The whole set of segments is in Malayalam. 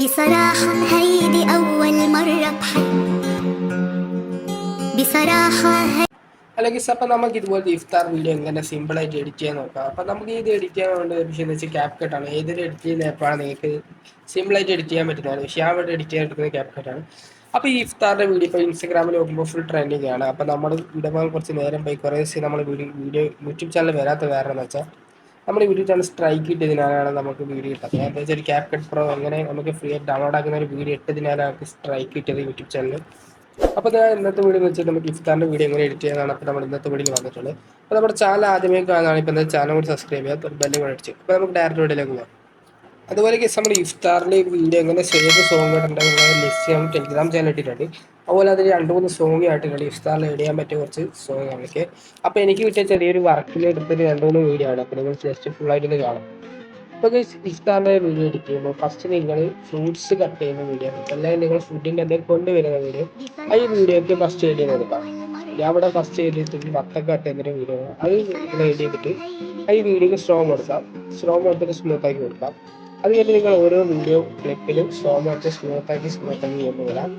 بصراحة هيدي أول مرة بصراحة അല്ലെങ്കിൽ അപ്പം നമുക്ക് ഇതുപോലത്തെ ഇഫ്താർ വീഡിയോ എങ്ങനെ സിമ്പിളായിട്ട് എഡിറ്റ് ചെയ്യാൻ നോക്കാം. അപ്പം നമുക്ക് ഇത് എഡിറ്റ് ചെയ്യാൻ വേണ്ട വിഷയം എന്ന് വെച്ചാൽ ക്യാപ് കട്ടാണ്. ഏതൊരു എഡിറ്റ് ചെയ്യുന്ന ആപ്പാണ് നിങ്ങൾക്ക് സിമ്പിളായിട്ട് എഡിറ്റ് ചെയ്യാൻ പറ്റുന്നതാണ്. പക്ഷേ ഞാൻ ഇവിടെ എഡിറ്റ് ചെയ്യാൻ എടുക്കുന്നത് ക്യാപ് കട്ടാണ്. അപ്പോൾ ഈ ഇഫ്താറിൻ്റെ വീഡിയോ ഇപ്പോൾ ഇൻസ്റ്റാഗ്രാമിൽ നോക്കുമ്പോൾ ഫുൾ ട്രെൻഡിങ് ആണ്. അപ്പോൾ നമ്മൾ ഇടുമ്പോൾ കുറച്ച് നേരം പോയി കുറേ ദിവസം നമ്മൾ വീഡിയോ യൂട്യൂബ് ചാനൽ വരാത്ത കാരണം എന്ന് വെച്ചാൽ നമ്മൾ യൂട്യൂബ് ചാനൽ സ്ട്രൈക്ക് ഇട്ടതിനാലാണ് നമുക്ക് വീഡിയോ കിട്ടുന്നത്. എന്താ വെച്ചാൽ ഒരു ക്യാപ് കട്ട് പ്രോ അങ്ങനെ നമുക്ക് ഫ്രീ ആയിട്ട് ഡൗൺലോഡ് ആക്കുന്ന ഒരു വീഡിയോ ഇട്ടതിനാലാണ് നമുക്ക് സ്ട്രൈക്ക് കിട്ടിയത് യൂട്യൂബ് ചാനൽ. അപ്പോൾ ഞാൻ ഇന്നത്തെ വീഡിയോ എന്ന് വെച്ചാൽ നമുക്ക് ഇഫ്താറിൻ്റെ വീഡിയോ എങ്ങനെ എഡിറ്റ് ചെയ്യാനാണ് അപ്പോൾ നമ്മൾ ഇന്നത്തെ വീഡിയോ വന്നിട്ടുള്ളത്. അപ്പോൾ നമ്മുടെ ചാനൽ ആദ്യമേ കാണുകയാണ്. ഇപ്പോൾ എന്താ ചാനൽ കൂടി സബ്സ്ക്രൈബ് ചെയ്യുക, ബെല്ലും കൂടി അടിച്ചു. അപ്പോൾ നമുക്ക് ഡയറക്റ്റ് വീഡിയോയിലേക്ക് പോകാം. അതുപോലെ നമ്മൾ ഇഫ്താറിൻ്റെ വീഡിയോ എങ്ങനെ സേവ് സോങ് ഇടേണ്ടത് ലിസ്റ്റ് നമ്മൾ ടെലിഗ്രാം ചാനൽ ഇട്ടിട്ടുണ്ട്. അതുപോലെ അതിൽ 2-3 സോങ് ആയിട്ടുണ്ട് ഇഫ്താറിൽ എഡ് ചെയ്യാൻ പറ്റിയ കുറച്ച് സോങ്ങുകളൊക്കെ. അപ്പോൾ എനിക്ക് കിട്ടിയ ചെറിയൊരു വർക്കിൽ എടുത്തൊരു 2-3 വീഡിയോ ആണ്. അപ്പോൾ നിങ്ങൾ ജസ്റ്റ് ഫുള്ളായിട്ടൊന്ന് കാണാം. ഇപ്പോൾ ഇഫ്താറിൻ്റെ വീഡിയോ എഡിറ്റ് ചെയ്യുമ്പോൾ ഫസ്റ്റ് നിങ്ങൾ ഫ്രൂട്ട്സ് കട്ട് ചെയ്യുന്ന വീഡിയോ, അല്ലെങ്കിൽ നിങ്ങൾ ഫുഡിൻ്റെ എന്തെങ്കിലും കൊണ്ടുവരുന്ന വീഡിയോ, ആ ഈ വീഡിയോയ്ക്ക് ഫസ്റ്റ് എഡിറ്റ് ചെയ്ത് കൊടുക്കാം. ഞാൻ ഇവിടെ ഫസ്റ്റ് എഴുതിയിട്ട് വത്തക്ക കട്ട് ചെയ്യുന്നൊരു വീഡിയോ അത് നിങ്ങൾ എഡിറ്റ് ചെയ്തിട്ട് ആ ഈ വീഡിയോക്ക് സ്ട്രോങ് കൊടുക്കാം. സ്ട്രോങ് കൊടുത്തിട്ട് സ്മൂത്താക്കി കൊടുക്കാം. അത് കഴിഞ്ഞ് നിങ്ങൾ ഓരോ വീഡിയോ ക്ലിപ്പിലും സ്ട്രോങ് കൊടുത്ത് സ്മൂത്താക്കി ചെയ്യുമ്പോൾ വരാം.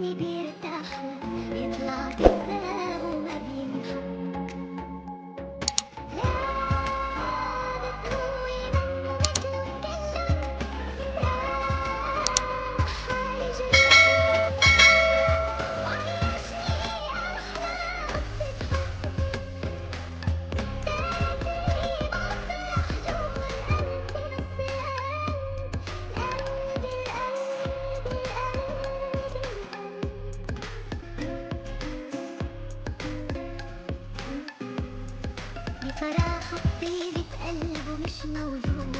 بصراحة طيبة قلبه مش موجود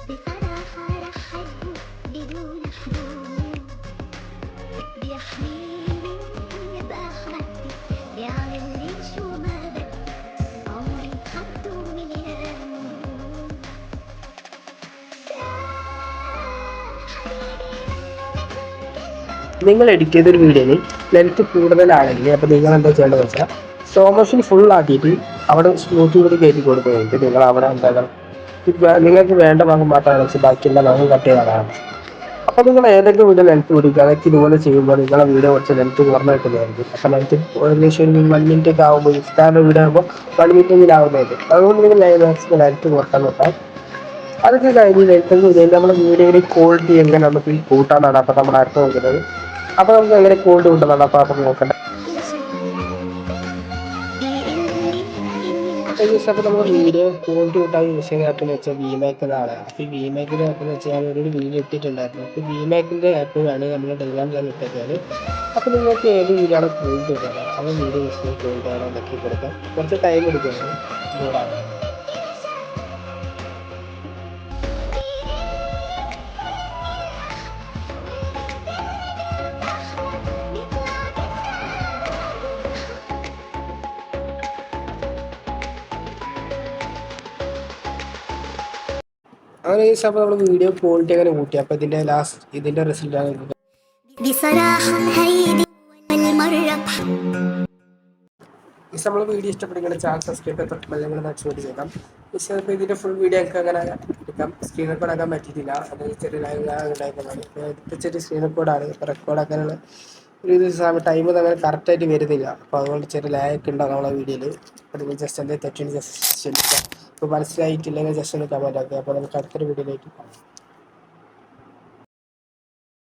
بصراحة رح أحبه بدون حدود بيحميني بأخلاقي بيعمل لي شو ما بدي عمري حطه من القلب നിങ്ങൾ എഡിറ്റ് ചെയ്തൊരു വീഡിയോയിൽ ലെങ്ത് കൂടുതലാണെങ്കിൽ അപ്പോൾ നിങ്ങൾ എന്താ ചെയ്യേണ്ടതെന്ന് വെച്ചാൽ സ്ലോ മോഷൻ ഫുൾ ആക്കിയിട്ട് അവിടെ സ്മൂത്ത് കൂടി കയറ്റി കൊടുത്തു കഴിഞ്ഞിട്ട് നിങ്ങൾ അവിടെ എന്താക്കണം, നിങ്ങൾക്ക് വേണ്ട ഭാഗം മാത്രമാണ് വെച്ച് ബാക്കിയുള്ള ഭാഗം കട്ട് ചെയ്താണ്. അപ്പോൾ നിങ്ങൾ ഏതൊക്കെ വീഡിയോ ലെങ്ത് കൊടുക്കുക അതൊക്കെ ഇതുപോലെ ചെയ്യുമ്പോൾ നിങ്ങളെ വീഡിയോ കുറച്ച് ലെങ്ത് കുറഞ്ഞ കിട്ടുന്നതായിരിക്കും. അപ്പോൾ ലെങ്ത് ഏകദേശം 1 മിനിറ്റ് ഒക്കെ ആകുമ്പോൾ ഇഫ്താറിൻ്റെ വീഡിയോ ആകുമ്പോൾ 1 മിനിറ്റ് ആവുന്നതായിരിക്കും. അതുകൊണ്ട് നിങ്ങൾ മാക്സിമം ലെങ്ത് കുറക്കാൻ നോക്കാം. അതൊക്കെ കഴിഞ്ഞ് ലെങ്ത് കഴിഞ്ഞാൽ നമ്മുടെ വീഡിയോയുടെ ക്വാളിറ്റി എങ്ങനെ നമുക്ക് കൂട്ടാന്നാണ് അപ്പോൾ നമ്മൾ അടുത്ത് നോക്കുന്നത്. അപ്പോൾ നമുക്ക് എങ്ങനെ ക്വാളിറ്റി കൂട്ടുന്നതാണ് അപ്പോൾ നമുക്ക് നോക്കേണ്ടത്. അപ്പോൾ നമ്മൾ വീഡിയോ ക്വാളിറ്റി കൂട്ടാൻ യൂസ് ചെയ്യുന്ന ആപ്പ് എന്ന് വെച്ചാൽ വിമേക്കറാണ്. അപ്പോൾ ഈ വിമേക്കിൻ്റെ ആപ്പ് എന്ന് വെച്ചാൽ ഞാൻ ഒരു വീഡിയോ ഇട്ടിട്ടുണ്ടായിരുന്നു. അപ്പോൾ വിമേക്കിൻ്റെ ആപ്പ് വേണമെങ്കിൽ നമ്മൾ ടെലിഗ്രാം ചാനൽ ഇട്ടേക്കാൽ അപ്പോൾ നിങ്ങൾക്ക് ഏത് വീഡിയോ ആണ് ക്വാളിറ്റി കിട്ടുന്നത് ആ വീഡിയോ യൂസ് ചെയ്ത് ക്വാളിറ്റി ആണോ എന്നൊക്കെ കൊടുക്കാം. കുറച്ച് ടൈം എടുക്കുന്നത് ചൂടാണ്. അങ്ങനെ ഈ സമയം നമ്മൾ വീഡിയോ ക്വാളിറ്റി അങ്ങനെ കൂട്ടി. അപ്പോൾ ഇതിൻ്റെ റിസൾട്ടാണ് നമ്മൾ വീഡിയോ ഇഷ്ടപ്പെടുന്ന ചാനൽ സബ്സ്ക്രൈബ് തൊട്ട് ചെയ്താം. പക്ഷേ ഇപ്പോൾ ഇതിൻ്റെ ഫുൾ വീഡിയോ ഒക്കെ അങ്ങനെ എടുക്കാം. സ്ക്രീൻ റെക്കോർഡ് ആക്കാൻ പറ്റിയിട്ടില്ല. അത് ചെറിയ ഉണ്ടായിരുന്നതാണ്. ഇപ്പോൾ ചെറിയ സ്ക്രീൻ റെക്കോർഡാണ്. ഇപ്പോൾ റെക്കോർഡാക്കാനുള്ള ഒരു ടൈം അങ്ങനെ കറക്റ്റായിട്ട് വരുന്നില്ല. അപ്പോൾ അതുകൊണ്ട് ചെറിയ ലാഗൊക്കെ ഉണ്ടാകും നമ്മളെ വീഡിയോയിൽ. അത് ജസ്റ്റ് എന്തെങ്കിലും തെറ്റുണ്ടെങ്കിൽ ജസ്റ്റ് ക്ഷമിക്കാം. ഇപ്പോൾ മനസ്സിലായിട്ടില്ലെങ്കിൽ ജസ്റ്റ് ഒന്ന് കമൻറ്റ് ആക്കുക. അപ്പോൾ നമുക്ക് അടുത്തൊരു വീഡിയോയിലേക്ക് പോകാം.